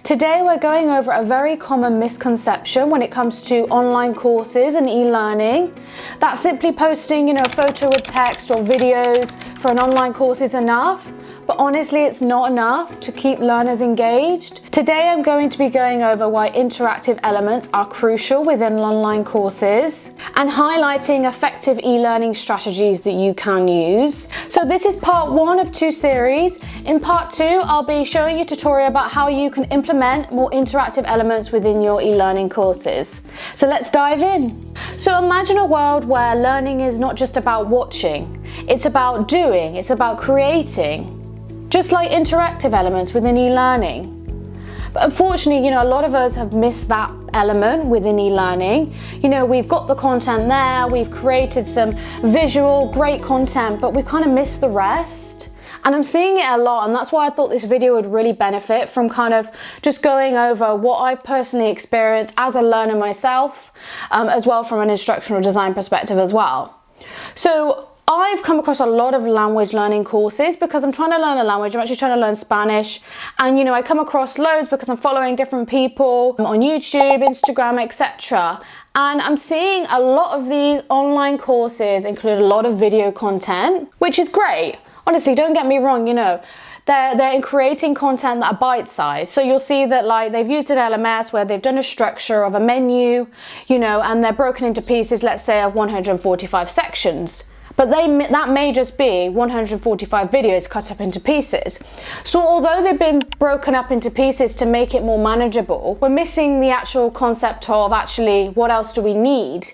Today we're going over a very common misconception when it comes to online courses and e-learning. That simply posting, a photo with text or videos for an online course is enough. But honestly, it's not enough to keep learners engaged. Today, I'm going to be going over why interactive elements are crucial within online courses and highlighting effective e-learning strategies that you can use. So this is part 1 of 2 series. In part 2, I'll be showing you a tutorial about how you can implement more interactive elements within your e-learning courses. So let's dive in. So imagine a world where learning is not just about watching, it's about doing, it's about creating. Just like interactive elements within e-learning. But unfortunately, a lot of us have missed that element within e-learning. We've got the content there, we've created some visual, great content, but we kind of missed the rest. And I'm seeing it a lot, and that's why I thought this video would really benefit from kind of just going over what I've personally experienced as a learner myself, as well from an instructional design perspective as well. So I've come across a lot of language learning courses because I'm trying to learn a language. I'm actually trying to learn Spanish, and I come across loads because I'm following different people on YouTube, Instagram, etc. And I'm seeing a lot of these online courses include a lot of video content, which is great. Honestly, don't get me wrong, they're creating content that are bite-sized. So you'll see that they've used an LMS where they've done a structure of a menu, and they're broken into pieces, let's say of 145 sections. But that may just be 145 videos cut up into pieces. So although they've been broken up into pieces to make it more manageable, we're missing the actual concept of actually what else do we need?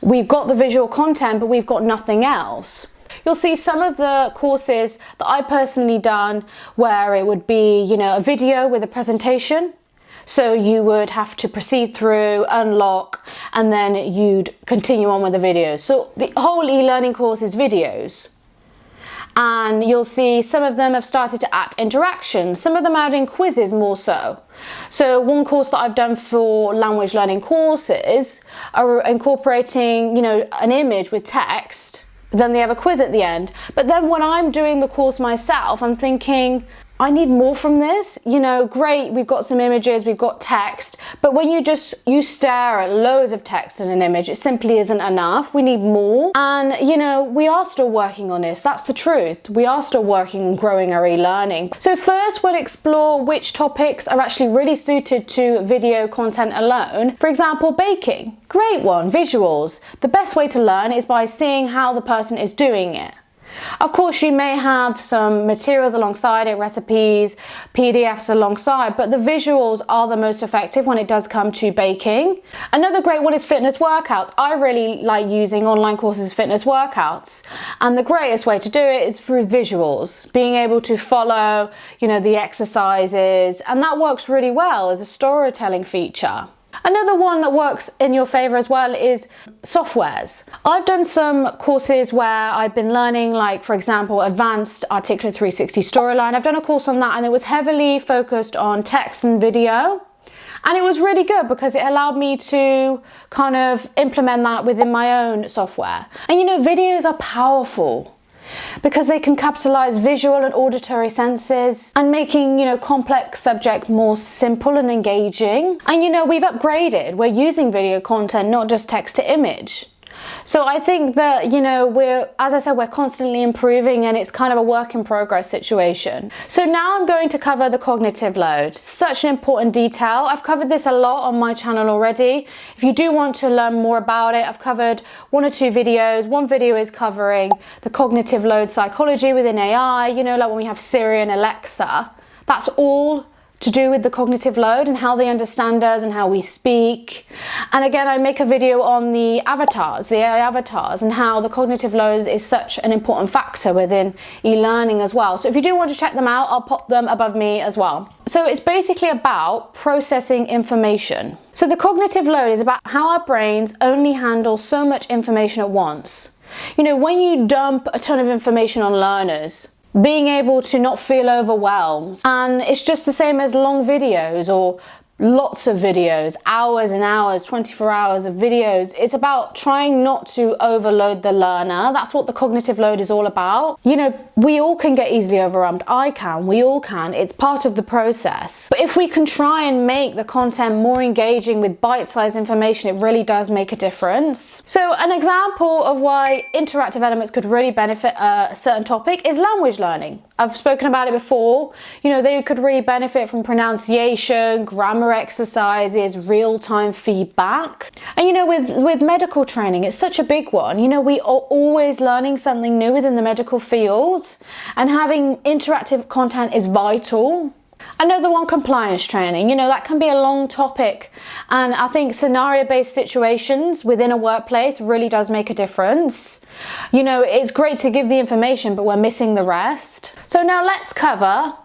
We've got the visual content, but we've got nothing else. You'll see some of the courses that I personally done where it would be, a video with a presentation. So you would have to proceed through, unlock, and then you'd continue on with the videos. So the whole e-learning course is videos. And you'll see some of them have started to add interaction. Some of them are adding quizzes more so. So one course that I've done for language learning courses are incorporating, an image with text. But then they have a quiz at the end. But then when I'm doing the course myself, I'm thinking, I need more from this. Great, we've got some images, we've got text, but when you stare at loads of text in an image, it simply isn't enough. We need more. And, we are still working on this. That's the truth. We are still working on growing our e-learning. So first, we'll explore which topics are actually really suited to video content alone. For example, baking. Great one. Visuals. The best way to learn is by seeing how the person is doing it. Of course, you may have some materials alongside it, recipes, PDFs alongside, but the visuals are the most effective when it does come to baking. Another great one is fitness workouts. I really like using online courses fitness workouts, and the greatest way to do it is through visuals, being able to follow, the exercises, and that works really well as a storytelling feature. Another one that works in your favor as well is softwares. I've done some courses where I've been learning, for example, Advanced Articulate 360 Storyline. I've done a course on that, and it was heavily focused on text and video. And it was really good because it allowed me to kind of implement that within my own software. And videos are powerful, because they can capitalize visual and auditory senses and making, complex subject more simple and engaging. And we've upgraded. We're using video content, not just text to image. So I think that, we're constantly improving, and it's kind of a work in progress situation. So now I'm going to cover the cognitive load. Such an important detail. I've covered this a lot on my channel already. If you do want to learn more about it, I've covered 1 or 2 videos. One video is covering the cognitive load psychology within AI, like when we have Siri and Alexa. That's all to do with the cognitive load and how they understand us and how we speak. And again, I make a video on the avatars, the AI avatars, and how the cognitive load is such an important factor within e-learning as well. So if you do want to check them out, I'll pop them above me as well. So it's basically about processing information. So the cognitive load is about how our brains only handle so much information at once. When you dump a ton of information on learners, being able to not feel overwhelmed. And it's just the same as long videos or lots of videos, hours and hours, 24 hours of videos. It's about trying not to overload the learner. That's what the cognitive load is all about. You know, we all can get easily overwhelmed. I can, we all can. It's part of the process. But if we can try and make the content more engaging with bite-sized information, it really does make a difference. So an example of why interactive elements could really benefit a certain topic is language learning. I've spoken about it before. You know, they could really benefit from pronunciation, grammar exercises, real-time feedback. And you know, with medical training, it's such a big one. You know, we are always learning something new within the medical field, and having interactive content is vital. Another one, compliance training. You know, that can be a long topic, and I think scenario-based situations within a workplace really does make a difference. You know, it's great to give the information, but we're missing the rest. So now let's cover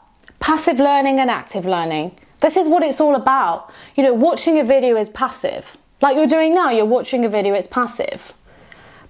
passive learning and active learning. This is what it's all about. You know, watching a video is passive. Like you're doing now, you're watching a video, it's passive.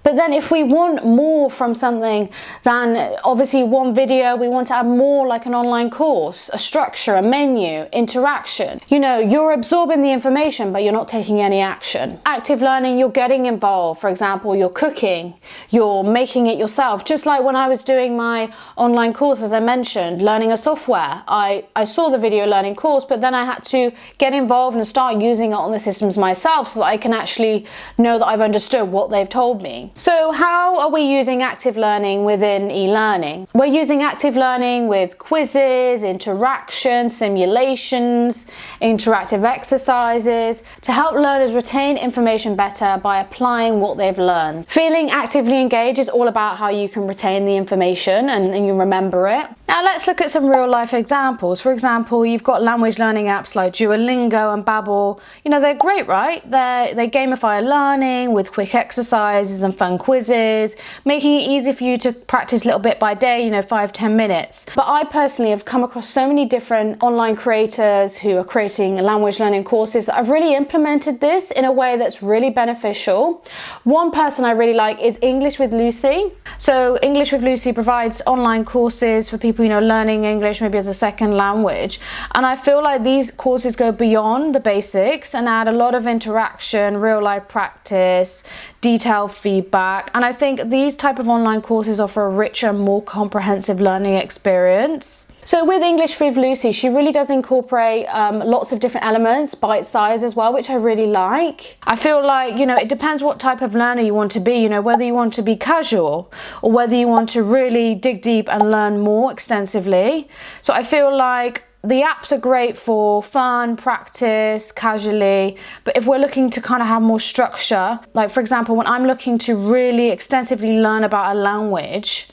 But then if we want more from something than obviously one video, we want to add more, like an online course, a structure, a menu, interaction. You know, you're absorbing the information, but you're not taking any action. Active learning, you're getting involved. For example, you're cooking, you're making it yourself. Just like when I was doing my online course, as I mentioned, learning a software. I saw the video learning course, but then I had to get involved and start using it on the systems myself so that I can actually know that I've understood what they've told me. So how are we using active learning within e-learning? We're using active learning with quizzes, interaction, simulations, interactive exercises to help learners retain information better by applying what they've learned. Feeling actively engaged is all about how you can retain the information and you remember it. Now let's look at some real life examples. For example, you've got language learning apps like Duolingo and Babbel. You know, they're great, right? They gamify learning with quick exercises and fun quizzes, making it easy for you to practice a little bit by day, you know, 5-10 minutes. But I personally have come across so many different online creators who are creating language learning courses that I've really implemented this in a way that's really beneficial. One person I really like is English with Lucy. So English with Lucy provides online courses for people, you know, learning English maybe as a second language. And I feel like these courses go beyond the basics and add a lot of interaction, real life practice, detailed feedback. And I think these type of online courses offer a richer, more comprehensive learning experience. So with English with Lucy, she really does incorporate lots of different elements, bite size as well, which I really like. I feel like, you know, it depends what type of learner you want to be, you know, whether you want to be casual or whether you want to really dig deep and learn more extensively. So I feel like the apps are great for fun, practice, casually, but if we're looking to kind of have more structure, like for example, when I'm looking to really extensively learn about a language,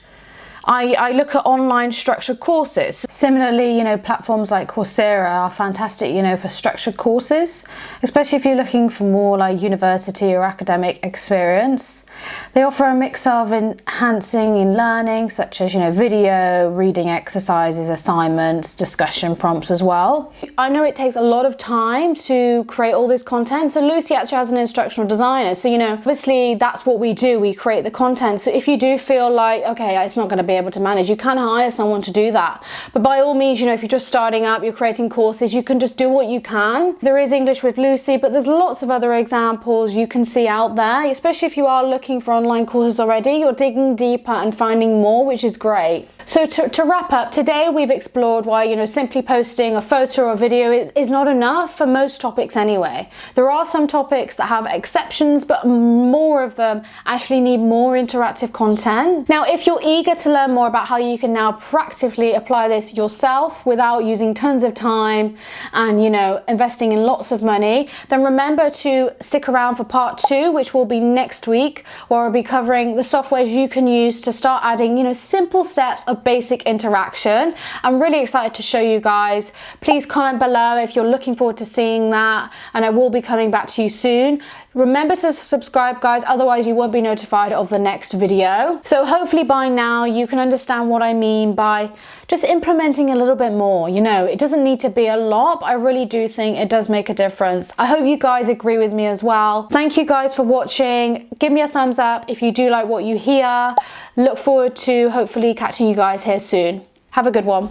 I look at online structured courses. Similarly, you know, platforms like Coursera are fantastic, you know, for structured courses, especially if you're looking for more like university or academic experience. They offer a mix of enhancing in learning, such as, you know, video, reading exercises, assignments, discussion prompts as well. I know it takes a lot of time to create all this content. So Lucy actually has an instructional designer. So, you know, obviously that's what we do. We create the content. So if you do feel like, okay, it's not going to be able to manage, you can hire someone to do that. But by all means, you know, if you're just starting up, you're creating courses, you can just do what you can. There is English with Lucy, but there's lots of other examples you can see out there, especially if you are looking for online courses already. You're digging deeper and finding more, which is great. So to wrap up, today we've explored why, you know, simply posting a photo or video is not enough for most topics anyway. There are some topics that have exceptions, but more of them actually need more interactive content. Now, if you're eager to learn more about how you can now practically apply this yourself without using tons of time and, you know, investing in lots of money, then remember to stick around for part 2, which will be next week, where we'll be covering the softwares you can use to start adding, you know, simple steps of basic interaction. I'm really excited to show you guys. Please comment below if you're looking forward to seeing that, and I will be coming back to you soon. Remember to subscribe, guys, otherwise you won't be notified of the next video. So hopefully by now you can understand what I mean by just implementing a little bit more. You know, it doesn't need to be a lot, but I really do think it does make a difference. I hope you guys agree with me as well. Thank you guys for watching. Give me a thumbs up if you do like what you hear. Look forward to hopefully catching you guys here soon. Have a good one.